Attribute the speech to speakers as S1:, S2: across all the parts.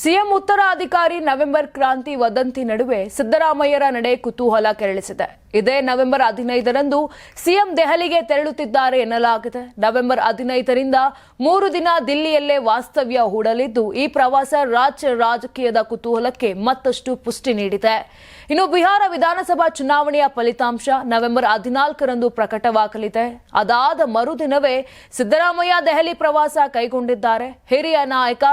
S1: CM ಉತ್ತರಾಧಿಕಾರಿ November ಕ್ರಾಂತಿ ವದಂತಿ ನಡುವೆ ಸಿದ್ದರಾಮಯ್ಯರ ನಡೆ ಕುತೂಹಲ ಕೆರಳಿಸಿದೆ. ಇದೇ ನವೆಂಬರ್ 15ರಂದು ಸಿಎಂ ದೆಹಲಿಗೆ ತೆರಳುತ್ತಿದ್ದಾರೆ ಎನ್ನಲಾಗಿದೆ. ನವೆಂಬರ್ 15ರಿಂದ 3 ದಿನ ದಿಲ್ಲಿಯಲ್ಲೇ ವಾಸ್ತವ್ಯ ಹೂಡಲಿದ್ದು, ಈ ಪ್ರವಾಸ ರಾಜ್ಯ ರಾಜಕೀಯದ ಕುತೂಹಲಕ್ಕೆ ಮತ್ತಷ್ಟು ಪುಷ್ಟಿ ನೀಡಿದೆ. ಇನ್ನು ಬಿಹಾರ ವಿಧಾನಸಭಾ ಚುನಾವಣೆಯ ಫಲಿತಾಂಶ ನವೆಂಬರ್ 14ರಂದು ಪ್ರಕಟವಾಗಲಿದೆ. ಅದಾದ ಮರುದಿನವೇ ಸಿದ್ದರಾಮಯ್ಯ ದೆಹಲಿ ಪ್ರವಾಸ ಕೈಗೊಂಡಿದ್ದಾರೆ. ಹಿರಿಯ ನಾಯಕ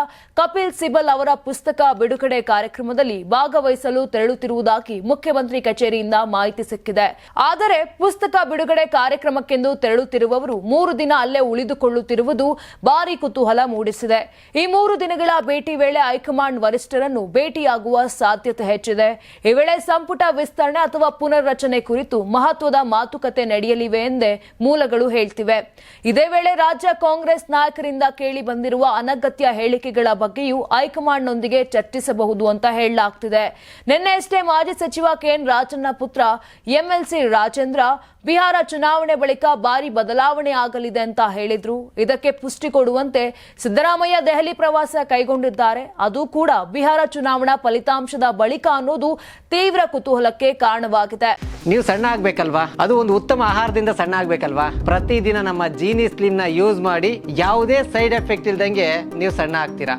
S1: ಕಪಿಲ್ ಸಿಬಲ್ ಅವರ ಪುಸ್ತಕ ಬಿಡುಗಡೆ ಕಾರ್ಯಕ್ರಮದಲ್ಲಿ ಭಾಗವಹಿಸಲು ತೆರಳುತ್ತಿರುವುದಾಗಿ ಮುಖ್ಯಮಂತ್ರಿ ಕಚೇರಿಯಿಂದ ಮಾಹಿತಿ ಸಿಕ್ಕಿದೆ. ಆದರೆ ಪುಸ್ತಕ ಬಿಡುಗಡೆ ಕಾರ್ಯಕ್ರಮಕ್ಕೆಂದು ತೆರಳುತ್ತಿರುವವರು 3 ದಿನ ಅಲ್ಲೇ ಉಳಿದುಕೊಳ್ಳುತ್ತಿರುವುದು ಭಾರಿ ಕುತೂಹಲ ಮೂಡಿಸಿದೆ. ಈ 3 ದಿನಗಳ ಭೇಟಿ ವೇಳೆ ಹೈಕಮಾಂಡ್ ವರಿಷ್ಠರನ್ನು ಭೇಟಿಯಾಗುವ ಸಾಧ್ಯತೆ ಹೆಚ್ಚಿದೆ. ಈ ವೇಳೆ ಸಂಪುಟ ವಿಸ್ತರಣೆ ಅಥವಾ ಪುನರ್ರಚನೆ ಕುರಿತು ಮಹತ್ವದ ಮಾತುಕತೆ ನಡೆಯಲಿವೆ ಎಂದೇ ಮೂಲಗಳು ಹೇಳ್ತಿವೆ. ಇದೇ ವೇಳೆ ರಾಜ್ಯ ಕಾಂಗ್ರೆಸ್ ನಾಯಕರಿಂದ ಕೇಳಿ ಬಂದಿರುವ ಅನಗತ್ಯ ಹೇಳಿಕೆಗಳ ಬಗ್ಗೆಯೂ ಹೈಕಮಾಂಡ್ನೊಂದಿಗೆ ಚರ್ಚಿಸಬಹುದು ಅಂತ ಹೇಳಲಾಗ್ತಿದೆ. ನಿನ್ನೆಯಷ್ಟೇ ಮಾಜಿ ಸಚಿವ ಕೆಎನ್ ರಾಜಣ್ಣ ಪುತ್ರ ಎಂಎಲ್ಸಿ ರಾಜೇಂದ್ರ ಬಿಹಾರ ಚುನಾವಣೆ ಬಳಿಕ ಭಾರಿ ಬದಲಾವಣೆ ಆಗಲಿದೆ ಅಂತ ಹೇಳಿದ್ರು. ಇದಕ್ಕೆ ಪುಷ್ಟಿ ಕೊಡುವಂತೆ ಸಿದ್ದರಾಮಯ್ಯ ದೆಹಲಿ ಪ್ರವಾಸ ಕೈಗೊಂಡಿದ್ದಾರೆ. ಅದು ಕೂಡ ಬಿಹಾರ ಚುನಾವಣಾ ಫಲಿತಾಂಶದ ಬಳಿಕ ಅನ್ನೋದು ತೀವ್ರ ಕುತೂಹಲಕ್ಕೆ ಕಾರಣವಾಗಿದೆ.
S2: ನೀವು ಸಣ್ಣ ಆಗ್ಬೇಕಲ್ವಾ? ಅದು ಒಂದು ಉತ್ತಮ ಆಹಾರದಿಂದ ಸಣ್ಣ ಆಗ್ಬೇಕಲ್ವಾ? ಪ್ರತಿದಿನ ನಮ್ಮ ಜೀನಿ ಸ್ಲಿಮ್ ನ ಯೂಸ್ ಮಾಡಿ ಯಾವುದೇ ಸೈಡ್ ಎಫೆಕ್ಟ್ ಇಲ್ದಂಗೆ ನೀವು ಸಣ್ಣ ಆಗ್ತೀರಾ.